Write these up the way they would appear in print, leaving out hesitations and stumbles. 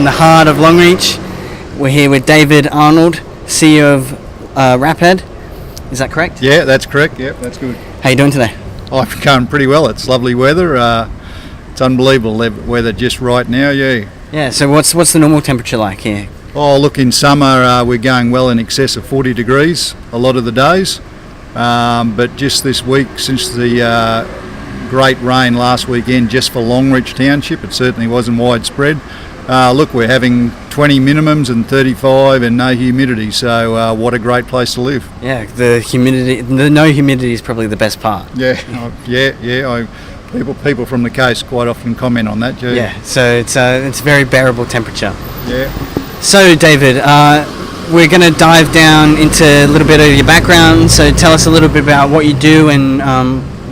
in the heart of Longreach. We're here with David Arnold, CEO of RAPAD. Is that correct? Yeah, that's correct. Yeah, that's good. How are you doing today? I'm going pretty well. It's lovely weather. It's unbelievable weather just right now, yeah. Yeah, so what's the normal temperature like here? Oh, look, in summer we're going well in excess of 40 degrees a lot of the days. But just this week, since the great rain last weekend just for Longreach Township, it certainly wasn't widespread. Look, we're having 20 minimums and 35 and no humidity, so what a great place to live. Yeah, the no humidity is probably the best part. Yeah. People from the coast quite often comment on that, too. Yeah, so it's a very bearable temperature. Yeah. So David, we're going to dive down into a little bit of your background. So tell us a little bit about what you do and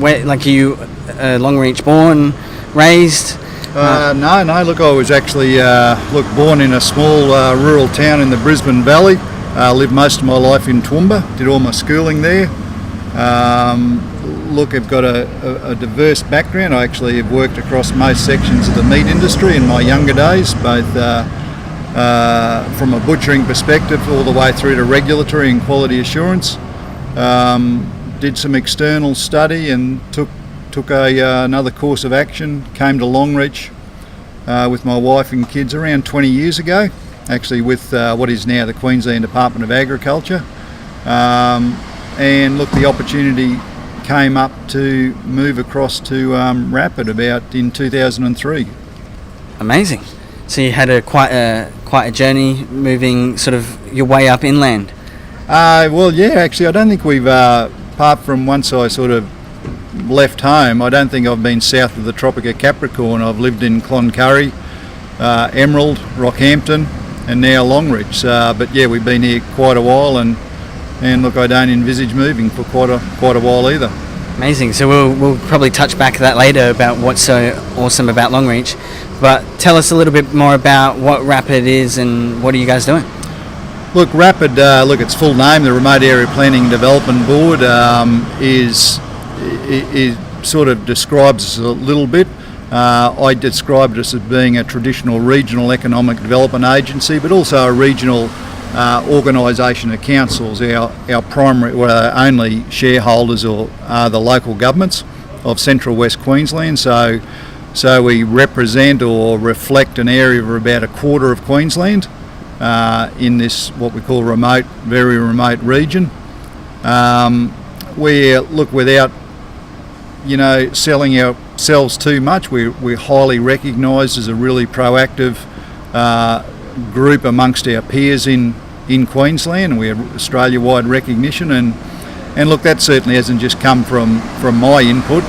where, like, you Longreach born, raised? No. Look, I was actually born in a small rural town in the Brisbane Valley. Lived most of my life in Toowoomba. Did all my schooling there. Look, I've got a diverse background. I actually have worked across most sections of the meat industry in my younger days, both from a butchering perspective all the way through to regulatory and quality assurance. Did some external study and took another course of action. Came to Longreach with my wife and kids around 20 years ago, actually with what is now the Queensland Department of Agriculture. And look, the opportunity came up to move across to RAPAD about in 2003. Amazing. So you had quite a journey moving sort of your way up inland. Well, yeah, actually, I don't think we've, apart from once I sort of left home, I don't think I've been south of the Tropic of Capricorn. I've lived in Cloncurry, Emerald, Rockhampton, and now Longreach. But yeah, we've been here quite a while, and look, I don't envisage moving for quite a while either. Amazing. So we'll probably touch back to that later about what's so awesome about Longreach. But tell us a little bit more about what RAPAD is and what are you guys doing? Look, RAPAD, look, its full name, the Remote Area Planning and Development Board, is sort of describes us a little bit. I described us as being a traditional regional economic development agency, but also a regional organisation of councils. Our primary, only shareholders are the local governments of Central West Queensland. So we represent or reflect an area of about a quarter of Queensland in this what we call very remote region. Look, without selling ourselves too much, we're highly recognised as a really proactive group amongst our peers in Queensland, and we have Australia-wide recognition, and look, that certainly hasn't just come from my input.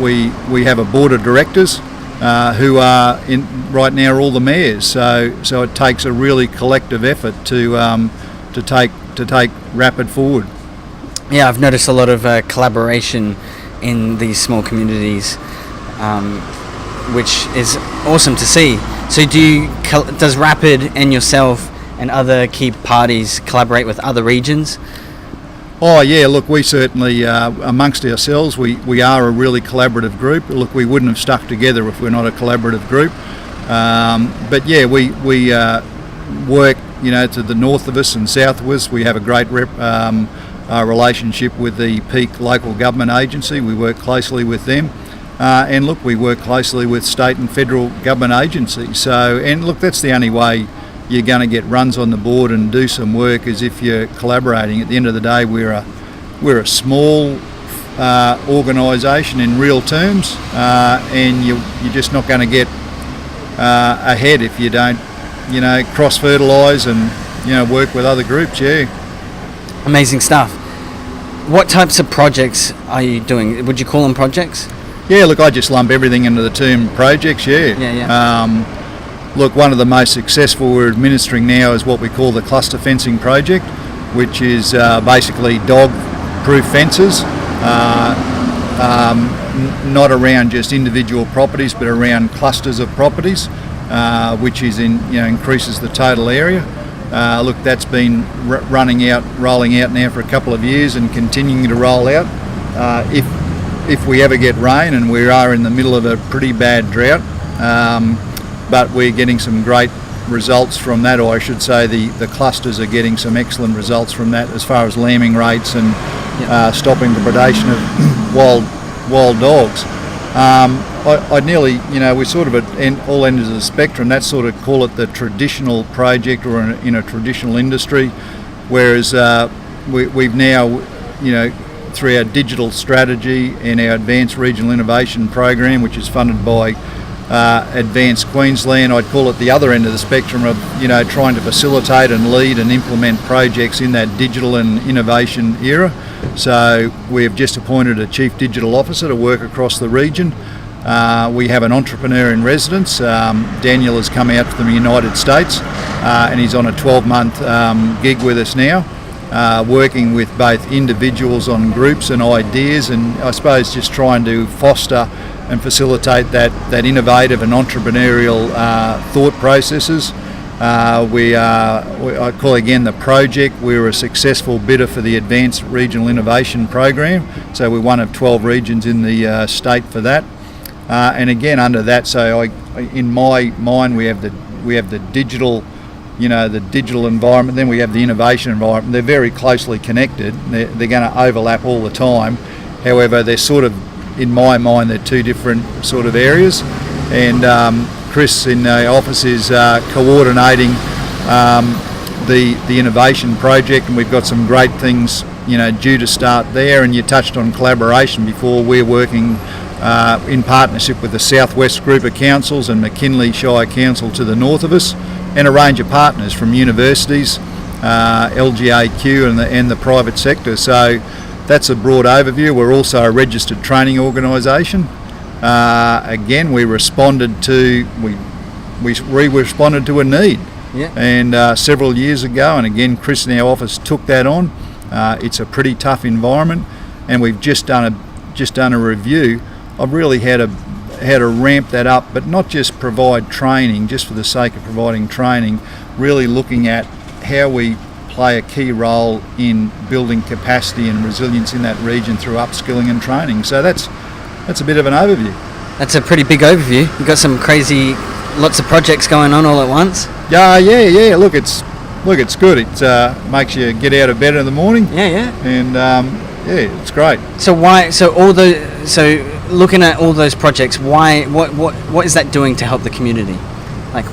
We have a board of directors who are right now all the mayors, so it takes a really collective effort to take RAPAD forward. Yeah, I've noticed a lot of collaboration in these small communities, which is awesome to see. So does RAPAD and yourself and other key parties collaborate with other regions? Oh yeah, look, we certainly, amongst ourselves, we are a really collaborative group. Look, we wouldn't have stuck together if we're not a collaborative group. But yeah, we work, to the north of us and south of us. We have a great relationship with the Peak Local Government Agency. We work closely with them. And look, we work closely with state and federal government agencies. And look, that's the only way you're going to get runs on the board and do some work, is if you're collaborating. At the end of the day, we're a small organisation in real terms, and you're just not going to get ahead if you don't, cross-fertilise and work with other groups. Yeah. Amazing stuff. What types of projects are you doing? Would you call them projects? Yeah, look, I just lump everything into the term projects, yeah. Yeah. Look, one of the most successful we're administering now is what we call the cluster fencing project, which is basically dog-proof fences, not around just individual properties, but around clusters of properties, which is increases the total area. Look, that's been rolling out now for a couple of years and continuing to roll out. If we ever get rain, and we are in the middle of a pretty bad drought, but we're getting some great results from that, or I should say the clusters are getting some excellent results from that as far as lambing rates and stopping the predation of wild dogs. I nearly, we're sort of at all ends of the spectrum. That's sort of, call it the traditional project or in a traditional industry, whereas we've now, through our digital strategy and our Advanced Regional Innovation Program, which is funded by Advanced Queensland, I'd call it the other end of the spectrum of, trying to facilitate and lead and implement projects in that digital and innovation era. So we've just appointed a Chief Digital Officer to work across the region. We have an entrepreneur in residence. Daniel has come out from the United States and he's on a 12-month gig with us now, working with both individuals on groups and ideas, and I suppose just trying to foster and facilitate that innovative and entrepreneurial thought processes. I call again the project. We were a successful bidder for the Advanced Regional Innovation Program, so we're one of 12 regions in the state for that. And again, under that, so in my mind, we have the digital, the digital environment. Then we have the innovation environment. They're very closely connected. They're going to overlap all the time. However, they're sort of, in my mind, they're two different sort of areas. And Chris in the office is coordinating the innovation project, and we've got some great things due to start there. And you touched on collaboration before. We're working in partnership with the Southwest Group of Councils and McKinley Shire Council to the north of us, and a range of partners from universities, LGAQ and the private sector. So that's a broad overview. We're also a registered training organisation. Again, we responded to a need, and several years ago. And again, Chris in our office took that on. It's a pretty tough environment, and we've just done a review. I've really had to ramp that up, but not just provide training just for the sake of providing training. Really looking at how we play a key role in building capacity and resilience in that region through upskilling and training. So that's a bit of an overview. That's a pretty big overview. You've got some crazy, lots of projects going on all at once. Yeah. Look, it's good. It makes you get out of bed in the morning. Yeah. And it's great. So looking at all those projects, why? What is that doing to help the community? Like,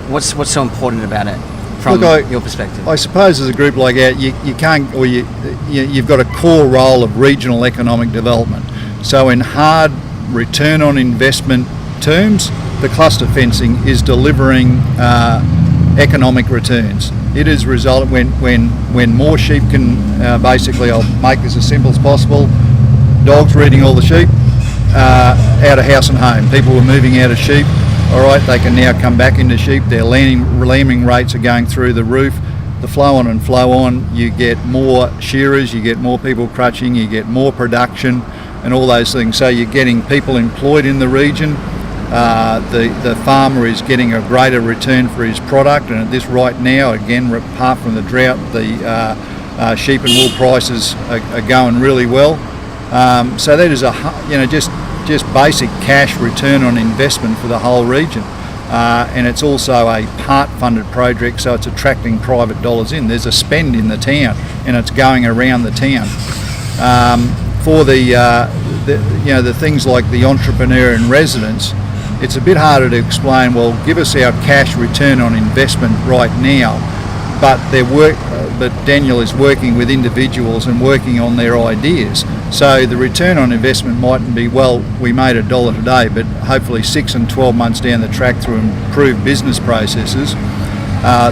what's so important about it from your perspective? I suppose as a group like that, you can't, or you've got a core role of regional economic development. So in hard return on investment terms, the cluster fencing is delivering economic returns. It is resulting when more sheep can basically, I'll make this as simple as possible, dogs were eating all the sheep, out of house and home. People were moving out of sheep. All right, they can now come back into sheep. Their lambing rates are going through the roof. The flow on, you get more shearers, you get more people crutching, you get more production and all those things. So you're getting people employed in the region. The farmer is getting a greater return for his product, and at this right now, again, apart from the drought, the sheep and wool prices are going really well. So that is just basic cash return on investment for the whole region. And it's also a part-funded project, so it's attracting private dollars in. There's a spend in the town, and it's going around the town. For the things like the entrepreneur in residence, it's a bit harder to explain. Well, give us our cash return on investment right now, but Daniel is working with individuals and working on their ideas. So the return on investment mightn't be, well, we made $1 today, but hopefully 6 and 12 months down the track through improved business processes,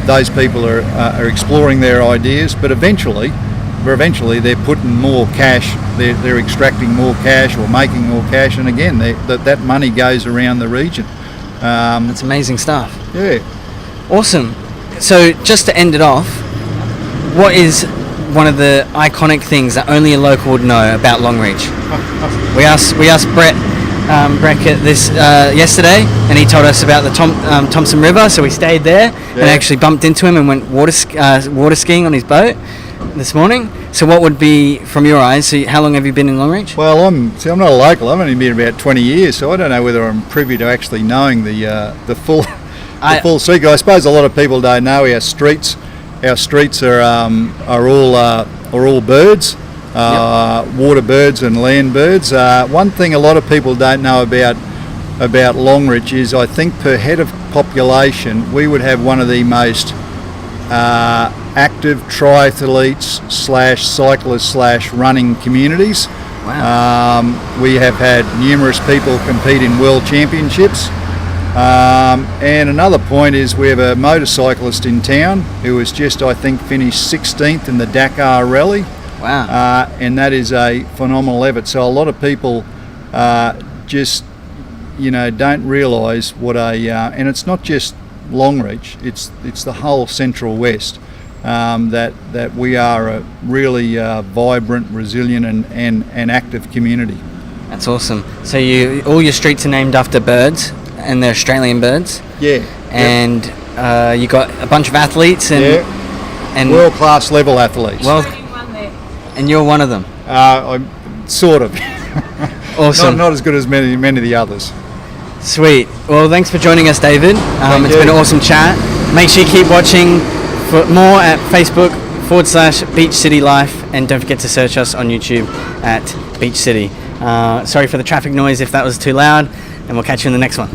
those people are exploring their ideas, but eventually they're putting more cash, they're extracting more cash or making more cash, and again, that money goes around the region. That's amazing stuff. Yeah. Awesome. So just to end it off, what is one of the iconic things that only a local would know about Longreach? We asked Brett Brackett this yesterday, and he told us about the Thompson River, so we stayed there and actually bumped into him and went water skiing on his boat this morning. So what would be, from your eyes, so how long have you been in Longreach? Well, I'm not a local. I've only been about 20 years, so I don't know whether I'm privy to actually knowing the the full circuit. I suppose a lot of people don't know our streets. Our streets are all birds, water birds and land birds. One thing a lot of people don't know about Longreach is, I think per head of population, we would have one of the most active triathletes / cyclists / running communities. Wow. We have had numerous people compete in world championships. And another point is we have a motorcyclist in town who has just, I think, finished 16th in the Dakar Rally. Wow. And that is a phenomenal effort. So a lot of people just, don't realise what and it's not just Longreach, it's the whole Central West, that we are a really vibrant, resilient and active community. That's awesome. So all your streets are named after birds, and they're Australian birds. Yeah. And you got a bunch of athletes and world-class level athletes. Well, and you're one of them. I'm sort of. Awesome. Not as good as many of the others. Sweet. Well, thanks for joining us, David. It's been an awesome chat. Make sure you keep watching for more at Facebook.com/Beach City Life, and don't forget to search us on YouTube at Beach City. Sorry for the traffic noise if that was too loud, and we'll catch you in the next one.